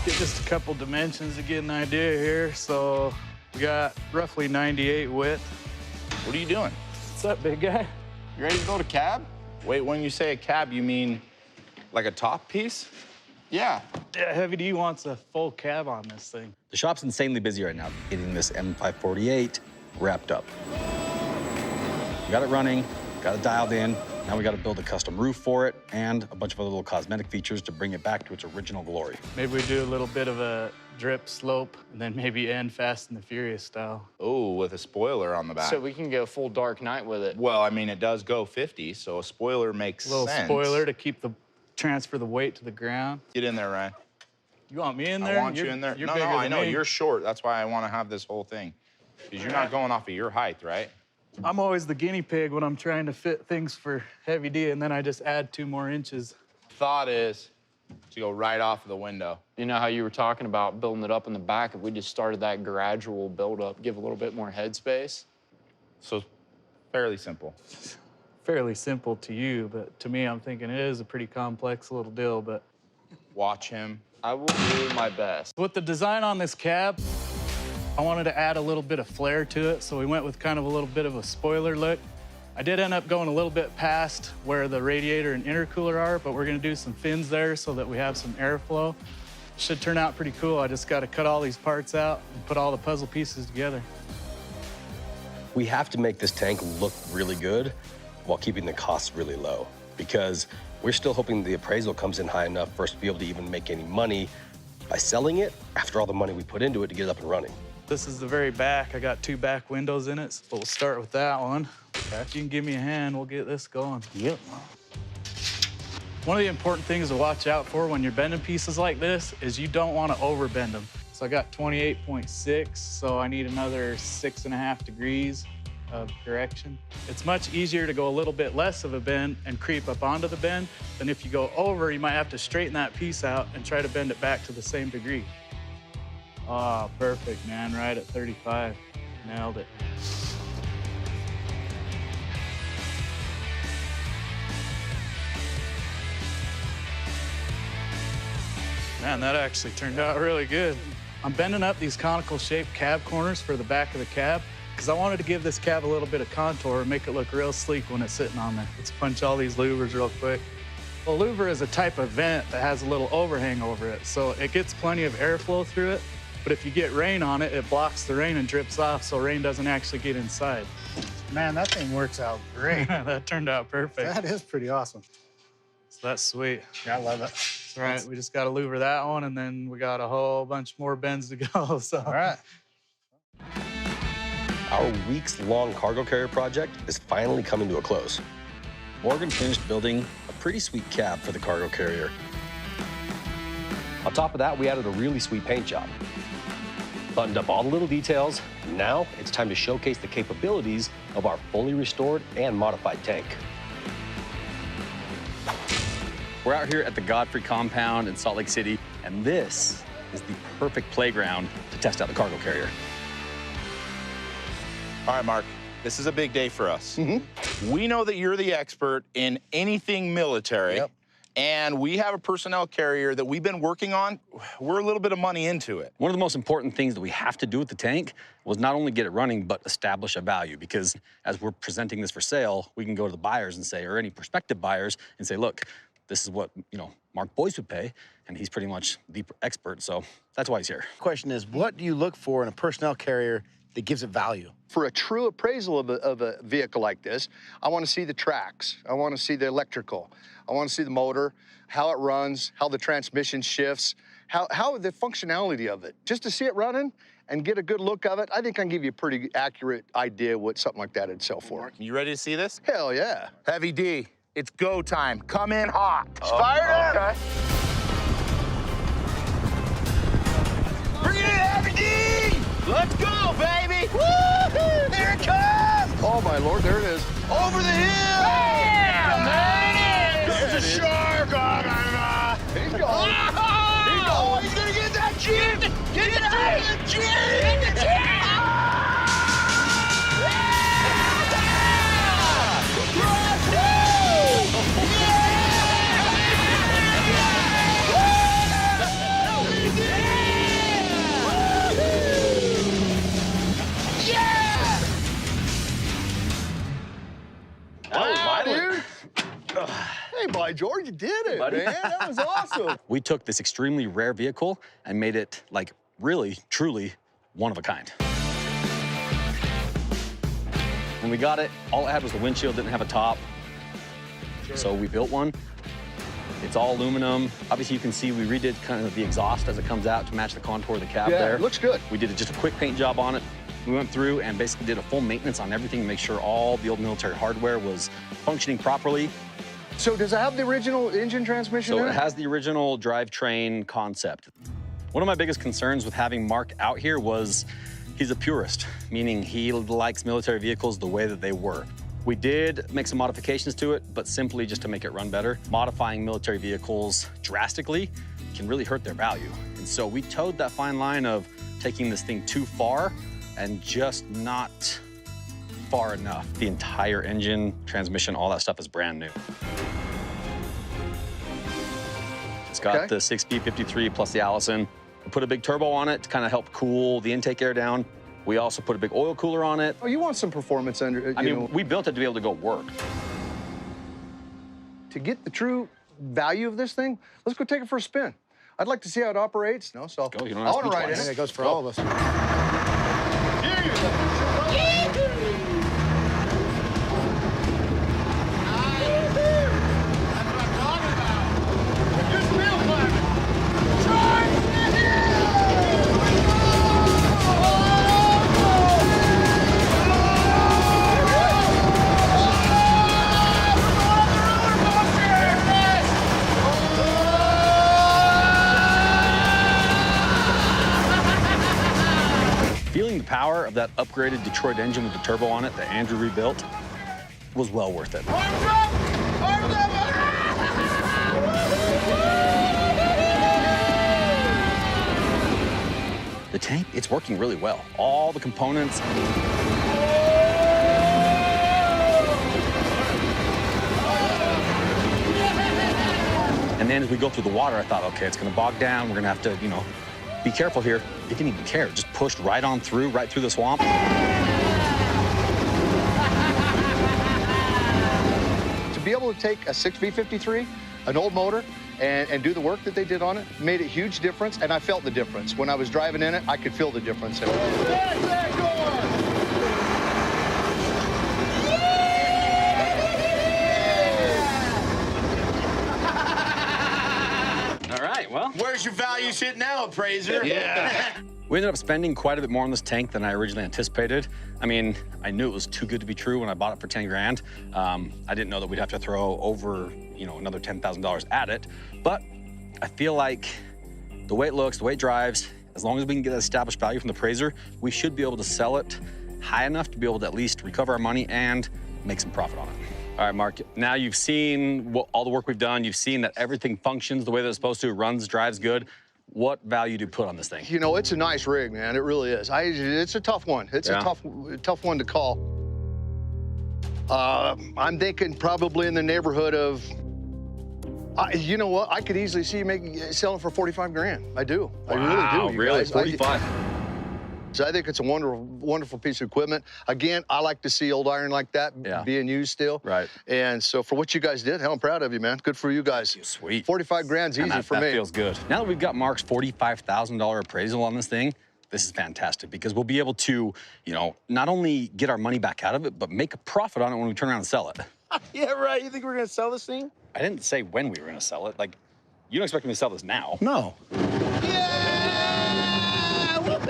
Get just a couple dimensions to get an idea here. So we got roughly 98 width. What are you doing? What's up, big guy? You ready to build a cab? Wait, when you say a cab, you mean like a top piece? Yeah. Yeah, Heavy D wants a full cab on this thing. The shop's insanely busy right now, getting this M548 wrapped up. We got it running, got it dialed in. Now we got to build a custom roof for it and a bunch of other little cosmetic features to bring it back to its original glory. Maybe we do a little bit of a drip slope and then maybe end Fast and the Furious style. Oh, with a spoiler on the back. So we can go full Dark Knight with it. Well, I mean, it does go 50, so a spoiler makes A little sense. spoiler to transfer the weight to the ground. Get in there, Ryan. You want me in there? I want you in there. You're No, bigger I than know. me. You're short. That's why I want to have this whole thing. Because you're not going off of your height, right? I'm always the guinea pig when I'm trying to fit things for Heavy D, and then I just add 2 more inches. Thought is to go right off of the window. You know how you were talking about building it up in the back? If we just started that gradual build-up, give a little bit more headspace. So fairly simple. Fairly simple to you, but to me, I'm thinking it is a pretty complex little deal, but. Watch him. I will do my best. With the design on this cab, I wanted to add a little bit of flair to it, so we went with kind of a little bit of a spoiler look. I did end up going a little bit past where the radiator and intercooler are, but we're gonna do some fins there so that we have some airflow. Should turn out pretty cool. I just gotta cut all these parts out and put all the puzzle pieces together. We have to make this tank look really good while keeping the costs really low, because we're still hoping the appraisal comes in high enough for us to be able to even make any money by selling it after all the money we put into it to get it up and running. This is the very back. I got 2 back windows in it, so we'll start with that one. Okay. If you can give me a hand, we'll get this going. Yep. One of the important things to watch out for when you're bending pieces like this is you don't want to overbend them. So I got 28.6, so I need another 6.5 degrees of correction. It's much easier to go a little bit less of a bend and creep up onto the bend than if you go over, you might have to straighten that piece out and try to bend it back to the same degree. Oh, perfect, man, right at 35. Nailed it. Man, that actually turned out really good. I'm bending up these conical shaped cab corners for the back of the cab because I wanted to give this cab a little bit of contour and make it look real sleek when it's sitting on there. Let's punch all these louvers real quick. Well, louver is a type of vent that has a little overhang over it, so it gets plenty of airflow through it, but if you get rain on it, it blocks the rain and drips off, so rain doesn't actually get inside. Man, that thing works out great. That turned out perfect. That is pretty awesome. So that's sweet. Yeah, I love it. That's right, we just got to louver that one, and then we got a whole bunch more bends to go, so. All right. Our weeks-long cargo carrier project is finally coming to a close. Morgan finished building a pretty sweet cab for the cargo carrier. On top of that, we added a really sweet paint job. Buttoned up all the little details. Now it's time to showcase the capabilities of our fully restored and modified tank. We're out here at the Godfrey compound in Salt Lake City, and this is the perfect playground to test out the cargo carrier. All right, Mark, this is a big day for us. We know that you're the expert in anything military. Yep. And we have a personnel carrier that we've been working on. We're a little bit of money into it. One of the most important things that we have to do with the tank was not only get it running, but establish a value, because as we're presenting this for sale, we can go to the buyers and say, or any prospective buyers, and say, look, this is what, Mark Boyce would pay, and he's pretty much the expert, so that's why he's here. Question is, what do you look for in a personnel carrier that gives it value? For a true appraisal of a vehicle like this, I want to see the tracks. I want to see the electrical. I want to see the motor, how it runs, how the transmission shifts, how the functionality of it. Just to see it running and get a good look of it, I think I can give you a pretty accurate idea what something like that would sell for. You ready to see this? Hell yeah. Heavy D, it's go time. Come in hot. Fired up. Okay. Bring it in, Heavy D! Let's go, baby! Woo-hoo! Here it comes! Oh my Lord, there it is. Over the hill! Bam! There it is! There's a shark! He's going. Oh, he's gonna get that Jeep! Get the Jeep! Get the Jeep! Hey, by George, you did it, buddy. man. That was awesome. We took this extremely rare vehicle and made it, like, really, truly one of a kind. When we got it, all it had was the windshield, didn't have a top. Sure. So we built one. It's all aluminum. Obviously, you can see we redid kind of the exhaust as it comes out to match the contour of the cab there. It looks good. We did just a quick paint job on it. We went through and basically did a full maintenance on everything to make sure all the old military hardware was functioning properly. So does it have the original engine transmission in So it? it has the original drivetrain concept. One of my biggest concerns with having Mark out here was he's a purist, meaning he likes military vehicles the way that they were. We did make some modifications to it, but simply just to make it run better. Modifying military vehicles drastically can really hurt their value. And so we towed that fine line of taking this thing too far and just not far enough. The entire engine, transmission, all that stuff is brand new. It's got the 6B53 plus the Allison. We put a big turbo on it to kind of help cool the intake air down. We also put a big oil cooler on it. Oh, you want some performance under, I mean, we built it to be able to go work. To get the true value of this thing, let's go take it for a spin. I'd like to see how it operates. No, so Go, you don't I have to want to be ride twice. in It it. goes for all of us. Feeling the power of that upgraded Detroit engine with the turbo on it that Andrew rebuilt was well worth it. The tank, it's working really well. All the components. And then as we go through the water, I thought, okay, it's gonna bog down. We're gonna have to, be careful here. It didn't even care. It just pushed right on through, right through the swamp. To be able to take a 6B53, an old motor, and do the work that they did on it, made a huge difference, and I felt the difference. When I was driving in it, I could feel the difference in it. All right, well. Where's your value sitting now, appraiser? Yeah. We ended up spending quite a bit more on this tank than I originally anticipated. I mean, I knew it was too good to be true when I bought it for 10 grand. I didn't know that we'd have to throw over, another $10,000 at it. But I feel like the way it looks, the way it drives, as long as we can get an established value from the appraiser, we should be able to sell it high enough to be able to at least recover our money and make some profit on it. All right, Mark, now you've seen all the work we've done. You've seen that everything functions the way that it's supposed to, runs, drives good. What value do you put on this thing? It's a nice rig, man. It really is. It's a tough one. It's a tough one to call. I'm thinking probably in the neighborhood of, you know what? I could easily see you selling for 45 grand. I do. I really do. You Really? guys. 45? So I think it's a wonderful, wonderful piece of equipment. Again, I like to see old iron like that being used still. Right. And so for what you guys did, hell, I'm proud of you, man. Good for you guys. Sweet. 45 grand's easy for me. That feels good. Now that we've got Mark's $45,000 appraisal on this thing, this is fantastic because we'll be able to, not only get our money back out of it, but make a profit on it when we turn around and sell it. Yeah, right. You think we're gonna sell this thing? I didn't say when we were gonna sell it. Like, you don't expect me to sell this now. No. Yeah! Whoop